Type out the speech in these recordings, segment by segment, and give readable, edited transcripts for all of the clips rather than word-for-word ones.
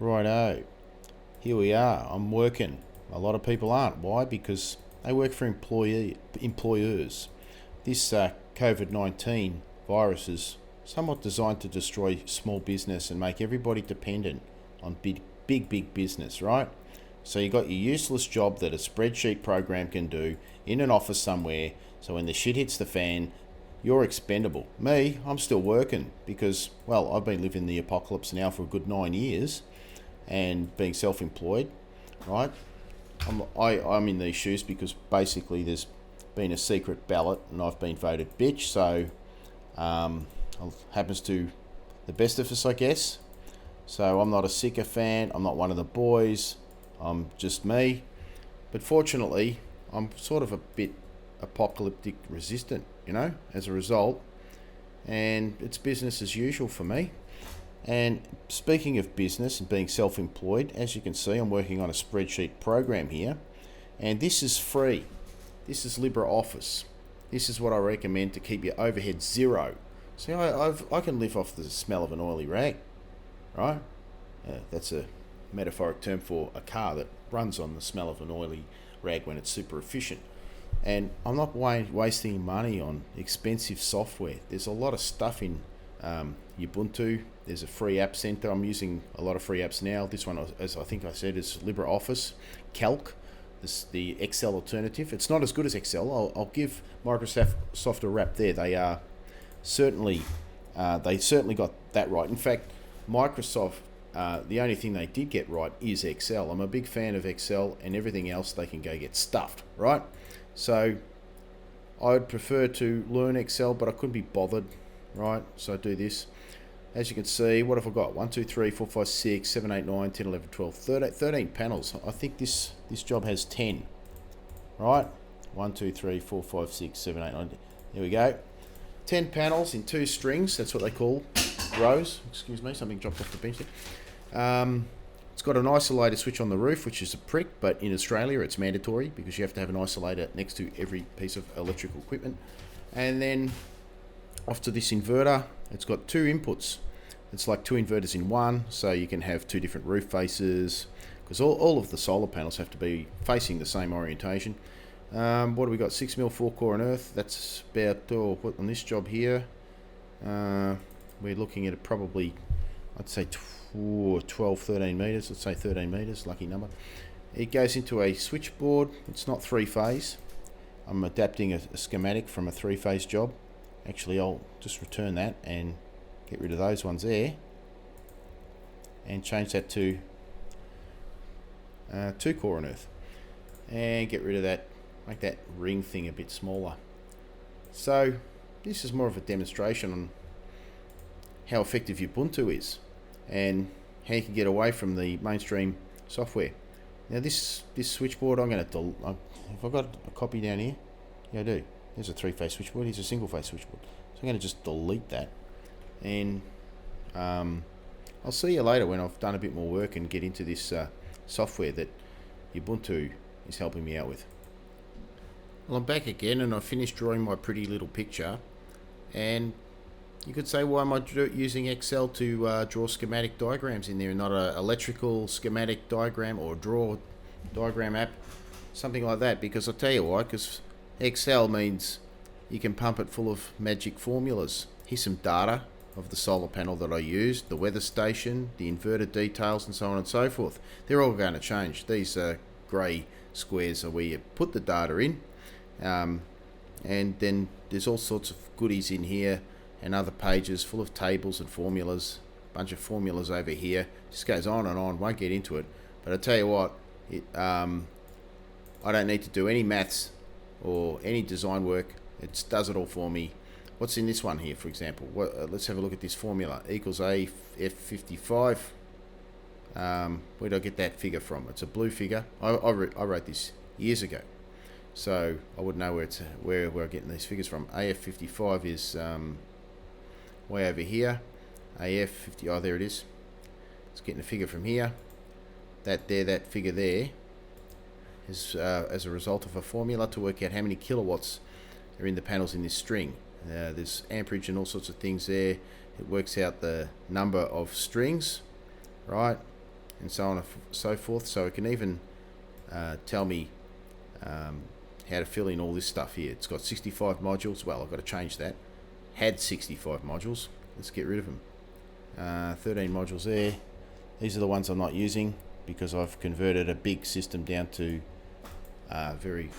Righto, here we are. I'm working. A lot of people aren't. Why? Because they work for employers. This COVID-19 virus is somewhat designed to destroy small business and make everybody dependent on big business, right? So you got your useless job that a spreadsheet program can do in an office somewhere. So when the shit hits the fan, you're expendable. Me, I'm still working because, well, I've been living the apocalypse now for a good 9 years and being self-employed, right? I'm in these shoes because basically there's been a secret ballot and I've been voted bitch. So happens to the best of us, I guess. So I'm not a sycophant. I'm not one of the boys. I'm just me. But fortunately, I'm sort of a bit apocalyptic resistant, as a result. And it's business as usual for me. And speaking of business and being self-employed, as you can see, I'm working on a spreadsheet program here. And this is free. This is LibreOffice. This is what I recommend to keep your overhead zero. See, I can live off the smell of an oily rag, right? That's a metaphoric term for a car that runs on the smell of an oily rag when it's super efficient. And I'm not wasting money on expensive software. There's a lot of stuff in Ubuntu. There's a free app center. I'm using a lot of free apps now. This one, as I think I said, is LibreOffice. Calc, the Excel alternative. It's not as good as Excel. I'll give Microsoft a rap there. They are certainly got that right. In fact, Microsoft, the only thing they did get right is Excel. I'm a big fan of Excel, and everything else they can go get stuffed, right? So I'd prefer to learn Excel, but I couldn't be bothered, right? So I do this. As you can see, what have I got? 1, 2, 3, 4, 5, 6, 7, 8, 9, 10, 11, 12, 13 panels. I think this job has 10, right? 1, 2, 3, 4, 5, 6, 7, 8, 9. There we go. 10 panels in 2 strings. That's what they call rows. Excuse me, something dropped off the bench there. It's got an isolator switch on the roof, which is a prick, but in Australia it's mandatory because you have to have an isolator next to every piece of electrical equipment. And then off to this inverter. It's got 2 inputs. It's like 2 inverters in one, so you can have 2 different roof faces, because all of the solar panels have to be facing the same orientation. What do we got? 6mm 4-core and earth. That's about, on this job here, we're looking at probably, I'd say 12, 13 meters. Let's say 13 meters, lucky number. It goes into a switchboard. It's not 3-phase. I'm adapting a schematic from a 3-phase job. Actually, I'll just return that and get rid of those ones there and change that to 2-core and earth, and get rid of that, make that ring thing a bit smaller. So this is more of a demonstration on how effective Ubuntu is and how you can get away from the mainstream software. Now this switchboard, I'm going to have I got a copy down here? Yeah, I do. There's a 3-phase switchboard. Here's a single-phase switchboard. So I'm going to just delete that, and I'll see you later when I've done a bit more work and get into this software that Ubuntu is helping me out with. Well, I'm back again, and I've finished drawing my pretty little picture. And you could say, why am I using Excel to draw schematic diagrams in there and not an electrical schematic diagram or draw diagram app, something like that? Because I'll tell you why, because Excel means you can pump it full of magic formulas. Here's some data of the solar panel that I used, the weather station, the inverter details, and so on and so forth. They're all going to change. These grey squares are where you put the data in, and then there's all sorts of goodies in here and other pages full of tables and formulas, a bunch of formulas over here. Just goes on and on, won't get into it. But I tell you what, I don't need to do any maths or any design work. It does it all for me. What's in this one here, for example? Let's have a look at this formula. Equals AF55. Where did I get that figure from? It's a blue figure. I wrote this years ago, so I wouldn't know where we're getting these figures from. AF55 is way over here. AF50, oh, there it is. It's getting a figure from here. That figure there is as a result of a formula to work out how many kilowatts are in the panels in this string. There's amperage and all sorts of things there. It works out the number of strings, right? and so on and so forth. So it can even tell me how to fill in all this stuff here. It's got 65 modules. Well, I've got to change that. Had 65 modules. Let's get rid of them. 13 modules there. These are the ones I'm not using because I've converted a big system down to a very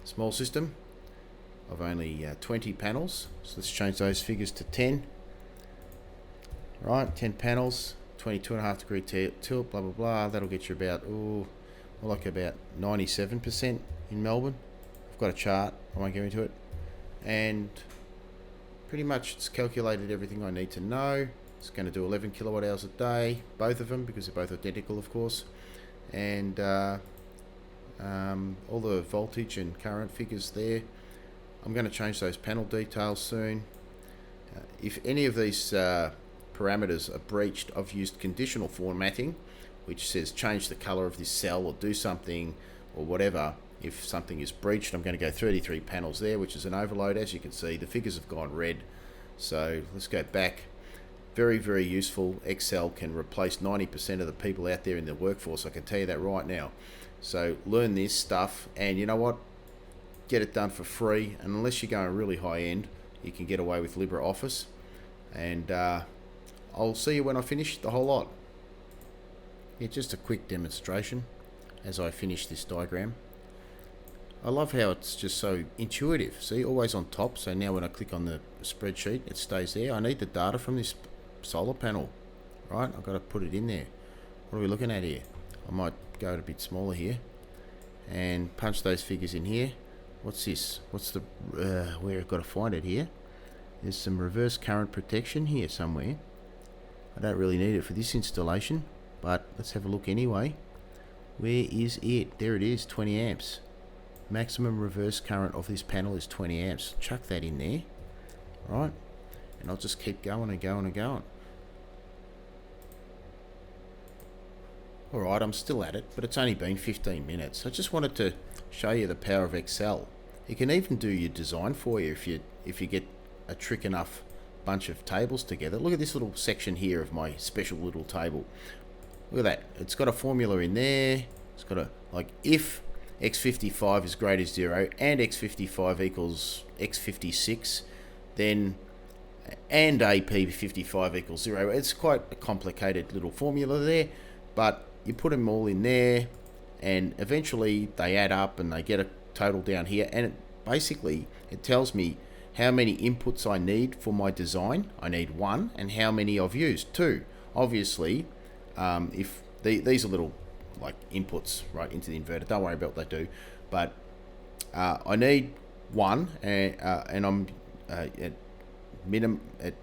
small system of only 20 panels. So let's change those figures to 10. Right, 10 panels, 22.5 degree tilt, blah blah blah. That'll get you about like about 97% in Melbourne. I've got a chart, I won't go into it, and pretty much it's calculated everything I need to know. It's going to do 11 kilowatt hours a day, both of them, because they're both identical, of course, and all the voltage and current figures there. I'm going to change those panel details soon. If any of these parameters are breached, I've used conditional formatting, which says change the color of this cell or do something or whatever. If something is breached, I'm going to go 33 panels there, which is an overload. As you can see, the figures have gone red. So let's go back. Very, very useful. Excel can replace 90% of the people out there in the workforce. I can tell you that right now. So learn this stuff, and you know what? Get it done for free. And unless you're going really high end, you can get away with LibreOffice. And I'll see you when I finish the whole lot. Yeah, just a quick demonstration as I finish this diagram. I love how it's just so intuitive. See, always on top. So now when I click on the spreadsheet, it stays there. I need the data from this solar panel, right? I've got to put it in there. What are we looking at here? I might go a bit smaller here and punch those figures in here. What's this? What's the where I've got to find it here? There's some reverse current protection here somewhere. I don't really need it for this installation, but let's have a look anyway. Where is it? There it is, 20 amps. Maximum reverse current of this panel is 20 amps. Chuck that in there, right? And I'll just keep going and going and going. Alright, I'm still at it, but it's only been 15 minutes. I just wanted to show you the power of Excel. It can even do your design for you if you get a trick enough bunch of tables together. Look at this little section here of my special little table. Look at that. It's got a formula in there. It's got a, like, if x55 is greater than 0 and x55 equals x56, then and AP55 equals 0. It's quite a complicated little formula there, but you put them all in there and eventually they add up and they get a total down here, and basically it tells me how many inputs I need for my design. I need 1, and how many I've used, 2. Obviously, if these are little like inputs right into the inverter, don't worry about what they do, but I need 1, and I'm at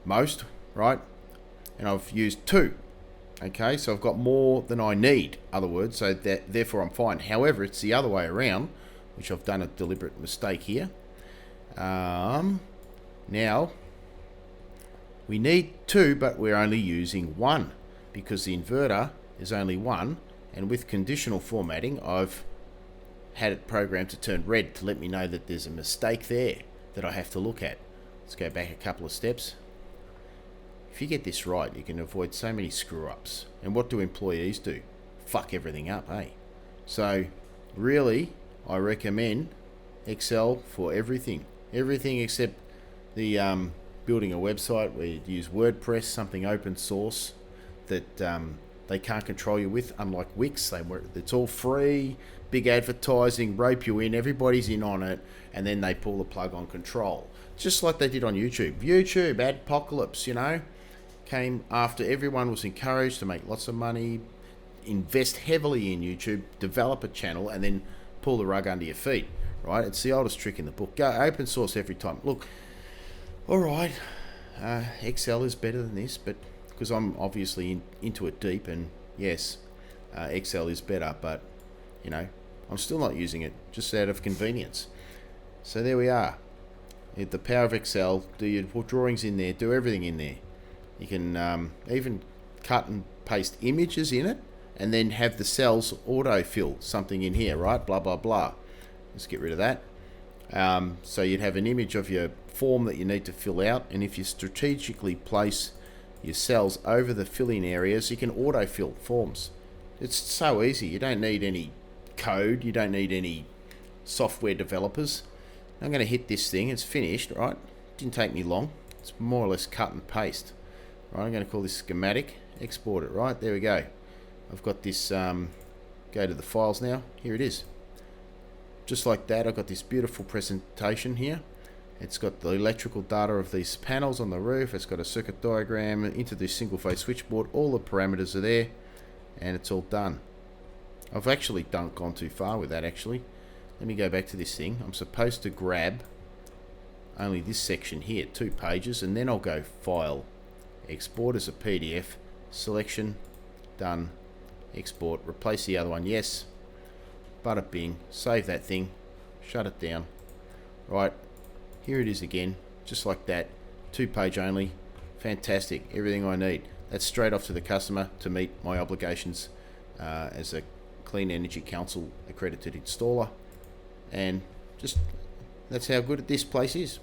most, right, and I've used 2. Okay, so I've got more than I need, other words, so that therefore I'm fine. However, it's the other way around, which I've done a deliberate mistake here. Now we need 2, but we're only using 1 because the inverter is only 1, and with conditional formatting I've had it programmed to turn red to let me know that there's a mistake there that I have to look at. Let's go back a couple of steps. If you get this right, you can avoid so many screw-ups. And what do employees do? Fuck everything up, eh? So really, I recommend Excel for everything. Everything except the building a website where you use WordPress, something open source that they can't control you with, unlike Wix. It's all free, big advertising, rope you in, everybody's in on it, and then they pull the plug on control. Just like they did on YouTube. YouTube, adpocalypse, you know, came after everyone was encouraged to make lots of money, invest heavily in YouTube, develop a channel, and then pull the rug under your feet, right? It's the oldest trick in the book. Go open source every time. Look, all right, Excel is better than this, but because I'm obviously into it deep, and yes, Excel is better, but you know, I'm still not using it just out of convenience. So there we are. The power of Excel. Do your drawings in there, do everything in there. You can even cut and paste images in it, and then have the cells autofill something in here, right? Blah blah blah. Let's get rid of that. So you'd have an image of your form that you need to fill out, and if you strategically place your cells over the fill-in areas. You can auto-fill forms. It's so easy. You don't need any code. You don't need any software developers. I'm going to hit this thing. It's finished, right? Didn't take me long. It's more or less cut and paste. Right, I'm going to call this schematic. Export it, right? There we go. I've got this, go to the files now. Here it is. Just like that, I've got this beautiful presentation here. It's got the electrical data of these panels on the roof. It's got a circuit diagram into this single phase switchboard. All the parameters are there, and it's all done. I've actually gone too far with that actually. Let me go back to this thing. I'm supposed to grab only this section here, 2 pages, and then I'll go File, Export as a PDF, Selection, Done, Export, replace the other one, yes, bada bing, save that thing, shut it down. Right, here it is again, just like that, 2-page only, fantastic, everything I need. That's straight off to the customer to meet my obligations as a Clean Energy Council accredited installer, and just that's how good this place is.